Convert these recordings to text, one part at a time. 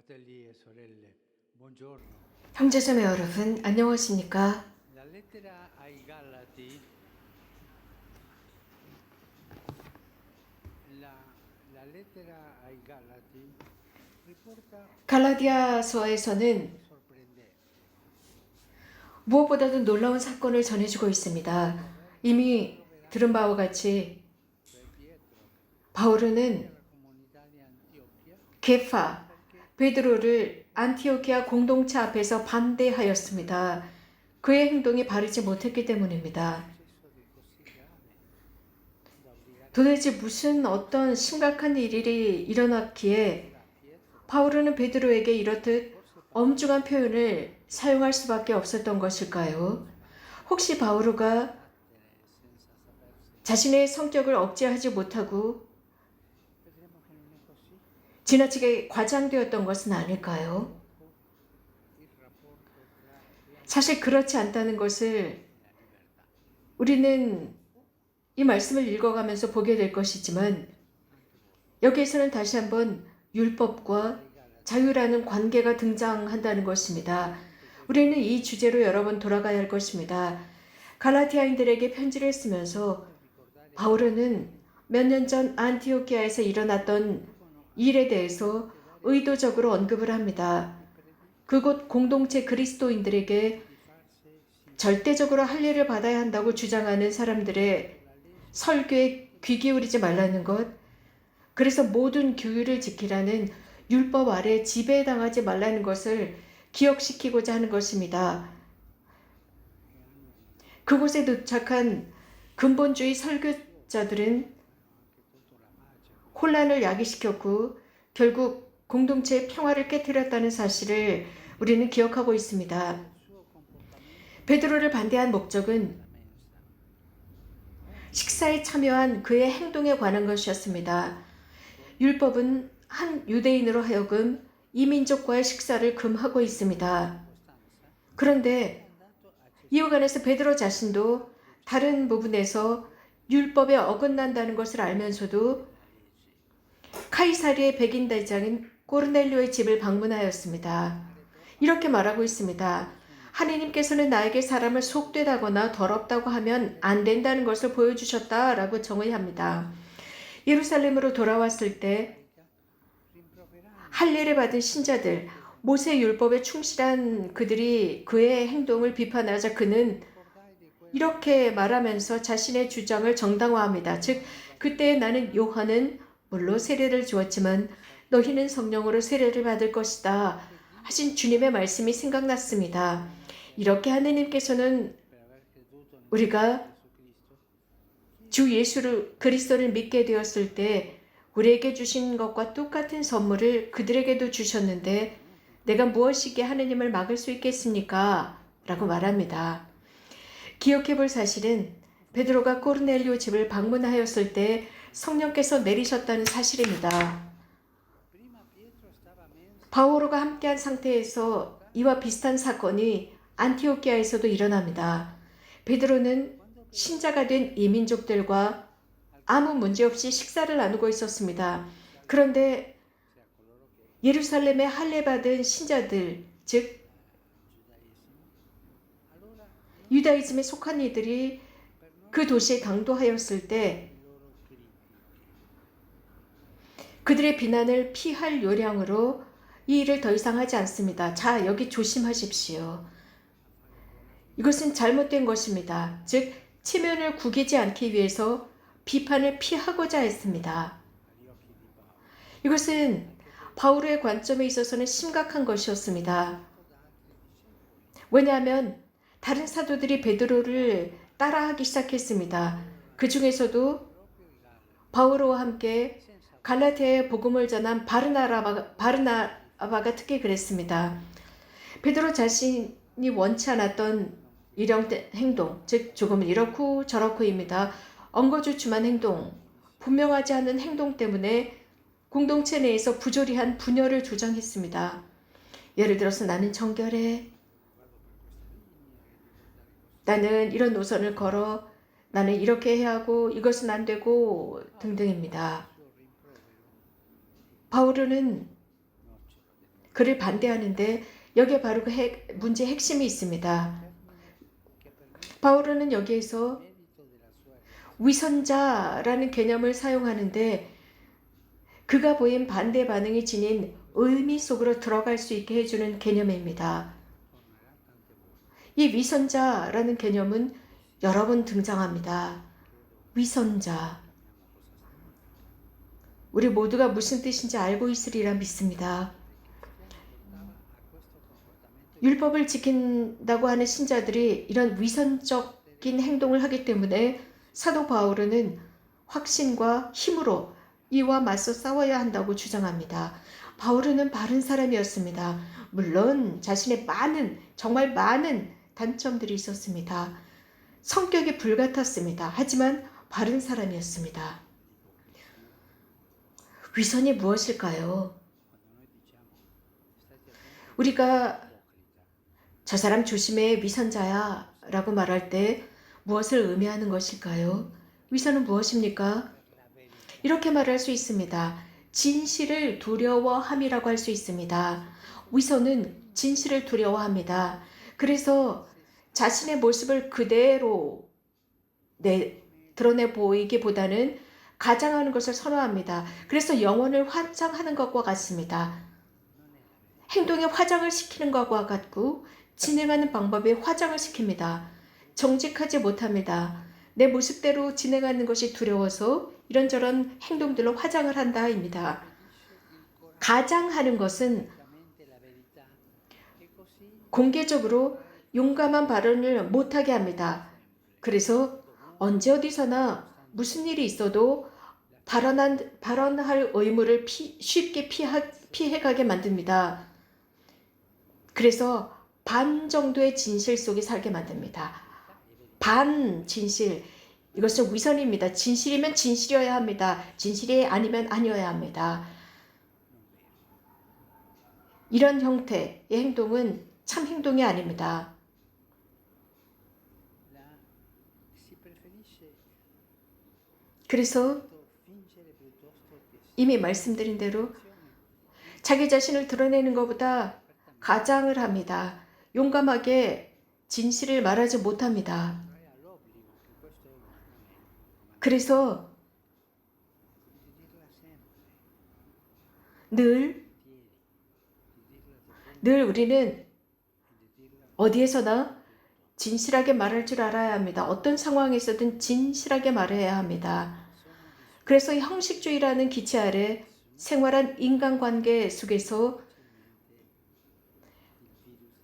Fratelli e sorelle, buongiorno. 형제자매 여러분, 안녕하십니까? La lettera ai Galati, la, la lettera ai Galati riporta 갈라디아서에서는 sorprendente. 무엇보다도 놀라운 사건을 전해주고 있습니다. 이미 들은 바와 같이 Pietro 바울은 nella comunità di Antiochia 게파, perché 베드로를 안티오키아 공동체 앞에서 반대하였습니다. 그의 행동이 바르지 못했기 때문입니다. successo di così grave da obbligare 도대체 무슨 어떤 심각한 일이 일어났기에 da Pietro, 바울은 베드로에게 이렇듯 forse 엄중한 표현을 사용할 수밖에 없었던 것일까요? 혹시 바오르가 carattere senza sapersi. 자신의 성격을 억제하지 못하고 Vedremo che non è così. 지나치게 과장되었던 것은 아닐까요? Il rapporto tra la 사실 그렇지 않다는 것을 la libertà. 우리는 이 말씀을 읽어가면서 보게 될 것이지만 여기에서는 다시 한번 율법과 자유라는 관계가 등장한다는 것입니다. 우리는 이 주제로 여러 번 돌아가야 할 것입니다. 갈라디아인들에게 편지를 쓰면서 바울은 몇 년 전 안티오키아에서 일어났던 일에 대해서 의도적으로 언급을 합니다. 그곳 공동체 그리스도인들에게 절대적으로 할례를 받아야 한다고 주장하는 사람들의 설교에 귀 기울이지 말라는 것, 그래서 모든 규율을 지키라는 율법 아래 지배당하지 말라는 것을 기억시키고자 하는 것입니다. 그곳에 도착한 근본주의 설교자들은 혼란을 야기시켰고 결국 공동체의 평화를 깨뜨렸다는 사실을 우리는 기억하고 있습니다. 베드로를 반대한 목적은 식사에 참여한 그의 행동에 관한 것이었습니다. 율법은 한 유대인으로 하여금 이민족과의 식사를 금하고 있습니다. 그런데 이와 관해서 베드로 자신도 다른 부분에서 율법에 어긋난다는 것을 알면서도 카이사리의 백인대장인 꼬르넬료의 집을 방문하였습니다. 이렇게 말하고 있습니다. 하느님께서는 나에게 사람을 속되다거나 더럽다고 하면 안 된다는 것을 보여주셨다라고 정의합니다. 예루살렘으로 돌아왔을 때 할례를 받은 신자들, 모세 율법에 충실한 그들이 그의 행동을 비판하자 그는 이렇게 말하면서 자신의 주장을 정당화합니다. 즉 그때 나는 요한은 물로 세례를 주었지만 너희는 성령으로 세례를 받을 것이다 하신 주님의 말씀이 생각났습니다. 이렇게 하느님께서는 우리가 주 예수를 그리스도를 믿게 되었을 때 우리에게 주신 것과 똑같은 선물을 그들에게도 주셨는데 내가 무엇이기에 하느님을 막을 수 있겠습니까? 라고 말합니다. 기억해 볼 사실은 베드로가 꼬르넬료 집을 방문하였을 때 성령께서 내리셨다는 사실입니다. 바오로가 함께한 상태에서 이와 비슷한 사건이 안티오키아에서도 일어납니다. 베드로는 신자가 된 이민족들과 아무 문제 없이 식사를 나누고 있었습니다. 그런데 예루살렘에 할례 받은 신자들, 즉 유다이즘에 속한 이들이 그 도시에 강도하였을 때 그들의 비난을 피할 요량으로 이 일을 더 이상 하지 않습니다. 자, 여기 조심하십시오. 이것은 잘못된 것입니다. 즉, 체면을 구기지 않기 위해서 비판을 피하고자 했습니다. 이것은 바울의 관점에 있어서는 심각한 것이었습니다. 왜냐하면 다른 사도들이 베드로를 따라하기 시작했습니다. 그 중에서도 바울과 함께 갈라디아에 복음을 전한 바르나바가 특히 그랬습니다. 베드로 자신이 원치 않았던 이런 행동, 즉 조금은 이렇고 저렇고입니다. 엉거주춤한 행동, 분명하지 않은 행동 때문에 공동체 내에서 부조리한 분열을 조장했습니다. 예를 들어서 나는 정결해, 나는 이런 노선을 걸어, 나는 이렇게 해야 하고 이것은 안 되고 등등입니다. 바울은 그를 반대하는데 여기에 바로 그 문제의 핵심이 있습니다. 바울은 여기에서 위선자라는 개념을 사용하는데 그가 보인 반대 반응이 지닌 의미 속으로 들어갈 수 있게 해주는 개념입니다. 이 위선자라는 개념은 여러 번 등장합니다. 위선자. 우리 모두가 무슨 뜻인지 알고 있으리라 믿습니다. 율법을 지킨다고 하는 신자들이 이런 위선적인 행동을 하기 때문에 사도 바울은 확신과 힘으로 이와 맞서 싸워야 한다고 주장합니다. 바울은 바른 사람이었습니다. 물론 자신의 정말 많은 단점들이 있었습니다. 성격이 불같았습니다. 하지만 바른 사람이었습니다. 위선이 무엇일까요? 우리가 저 사람 조심해 위선자야 라고 말할 때 무엇을 의미하는 것일까요? 위선은 무엇입니까? 이렇게 말할 수 있습니다. 진실을 두려워함이라고 할 수 있습니다. 위선은 진실을 두려워합니다. 그래서 자신의 모습을 그대로 드러내 보이기보다는 가장하는 것을 선호합니다. 그래서 영혼을 화장하는 것과 같습니다. 행동에 화장을 시키는 것과 같고 진행하는 방법에 화장을 시킵니다. 정직하지 못합니다. 내 모습대로 진행하는 것이 두려워서 이런저런 행동들로 화장을 한다입니다. 가장하는 것은 공개적으로 용감한 발언을 못하게 합니다. 그래서 언제 어디서나 무슨 일이 있어도 발언할 의무를 쉽게 피해가게 만듭니다. 그래서 반 정도의 진실 속에 살게 만듭니다. 반 진실, 이것은 위선입니다. 진실이면 진실이어야 합니다. 진실이 아니면 아니어야 합니다. 이런 형태의 행동은 참 행동이 아닙니다. 그래서 이미 말씀드린 대로 자기 자신을 드러내는 것보다 가장을 합니다. 용감하게 진실을 말하지 못합니다. 그래서 늘 우리는 어디에서나 진실하게 말할 줄 알아야 합니다. 어떤 상황에서든 진실하게 말해야 합니다. 그래서 형식주의라는 기체 아래 생활한 인간관계 속에서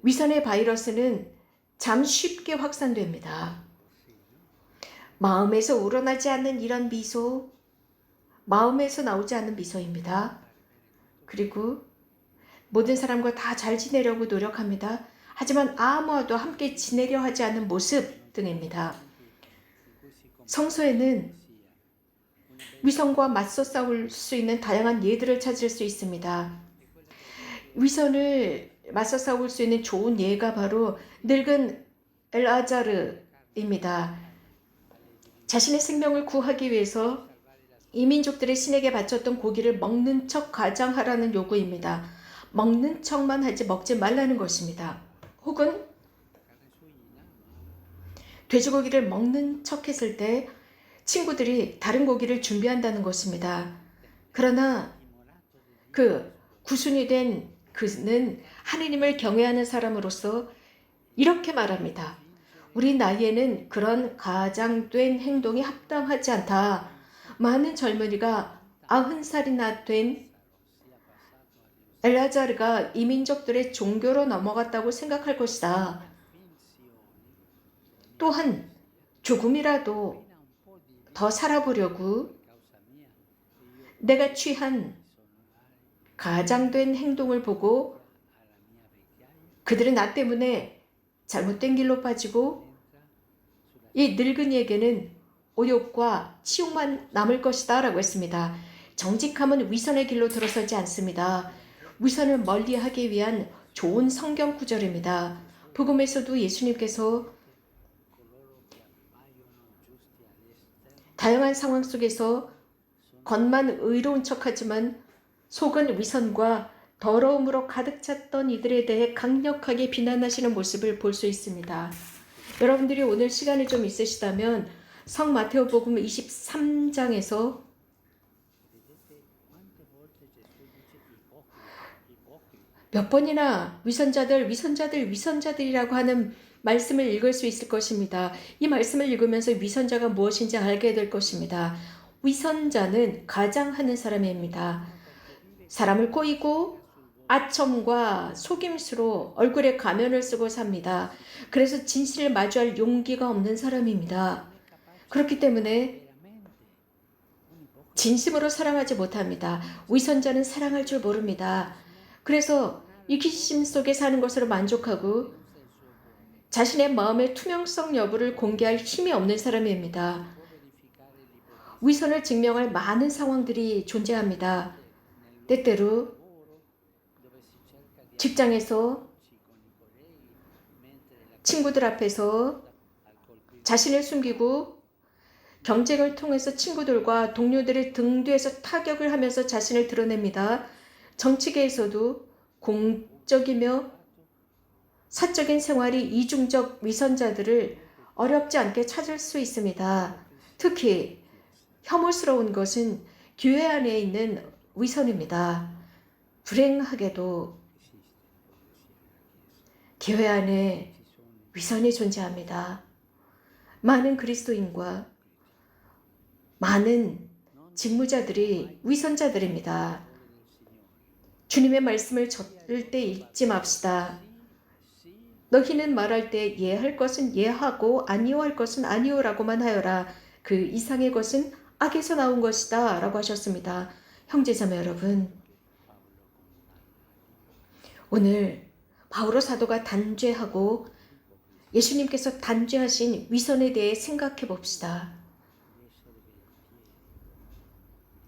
위선의 바이러스는 참 쉽게 확산됩니다. 마음에서 우러나지 않는 이런 미소, 마음에서 나오지 않는 미소입니다. 그리고 모든 사람과 다 잘 지내려고 노력합니다. 하지만 아무와도 함께 지내려 하지 않는 모습 등입니다. 성서에는 위선과 맞서 싸울 수 있는 다양한 예들을 찾을 수 있습니다. 위선을 맞서 싸울 수 있는 좋은 예가 바로 늙은 엘아자르입니다. 자신의 생명을 구하기 위해서 이민족들의 신에게 바쳤던 고기를 먹는 척 가장하라는 요구입니다. 먹는 척만 하지 먹지 말라는 것입니다. 혹은 돼지고기를 먹는 척 했을 때 친구들이 다른 고기를 준비한다는 것입니다. 그러나 그 구순이 된 그는 하느님을 경외하는 사람으로서 이렇게 말합니다. 우리 나이에는 그런 가장된 행동이 합당하지 않다. 많은 젊은이가 90살이나 된 엘라자르가 이민족들의 종교로 넘어갔다고 생각할 것이다. 또한 조금이라도 더 살아보려고 내가 취한 가장된 행동을 보고 그들은 나 때문에 잘못된 길로 빠지고 이 늙은이에게는 오욕과 치욕만 남을 것이다 라고 했습니다. 정직함은 위선의 길로 들어서지 않습니다. 위선을 멀리하기 위한 좋은 성경 구절입니다. 복음에서도 예수님께서 다양한 상황 속에서 겉만 의로운 척하지만 속은 위선과 더러움으로 가득 찼던 이들에 대해 강력하게 비난하시는 모습을 볼 수 있습니다. 여러분들이 오늘 시간이 좀 있으시다면 성 마테오복음 23장에서 vedete quante volte Gesù dice ipocriti, ipocriti. 몇 번이나 위선자들이라고 하는 말씀을 읽을 수 있을 것입니다. 이 말씀을 읽으면서 위선자가 무엇인지 알게 될 것입니다. 위선자는 가장하는 사람입니다. 사람을 꼬이고 아첨과 속임수로 얼굴에 가면을 쓰고 삽니다. 그래서 진실을 마주할 용기가 없는 사람입니다. 그렇기 때문에 진심으로 사랑하지 못합니다. 위선자는 사랑할 줄 모릅니다. 그래서 이기심 속에 사는 것으로 만족하고 자신의 마음의 투명성 여부를 공개할 힘이 없는 사람입니다. 위선을 증명할 많은 상황들이 존재합니다. 때때로 직장에서 친구들 앞에서 자신을 숨기고 경쟁을 통해서 친구들과 동료들의 등 뒤에서 타격을 하면서 자신을 드러냅니다. 정치계에서도 공적이며 사적인 생활이 이중적 위선자들을 어렵지 않게 찾을 수 있습니다. 특히 혐오스러운 것은 교회 안에 있는 위선입니다. 불행하게도 교회 안에 위선이 존재합니다. 많은 그리스도인과 많은 직무자들이 위선자들입니다. 주님의 말씀을 절대 잊지 맙시다. 너희는 말할 때 예할 것은 예하고 아니오 할 것은 아니오라고만 하여라. 그 이상의 것은 악에서 나온 것이다 라고 하셨습니다. 형제자매 여러분, 오늘 바오로 사도가 단죄하고 예수님께서 단죄하신 위선에 대해 생각해 봅시다.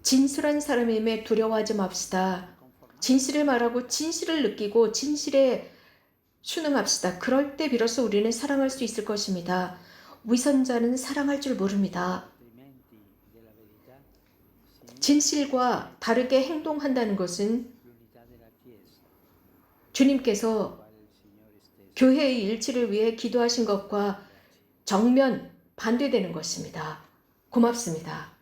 진술한 사람임에 두려워하지 맙시다. 진실을 말하고 진실을 느끼고 진실에 순응합시다. 그럴 때 비로소 우리는 사랑할 수 있을 것입니다. 위선자는 사랑할 줄 모릅니다. 진실과 다르게 행동한다는 것은 주님께서 교회의 일치를 위해 기도하신 것과 정면 반대되는 것입니다. 고맙습니다.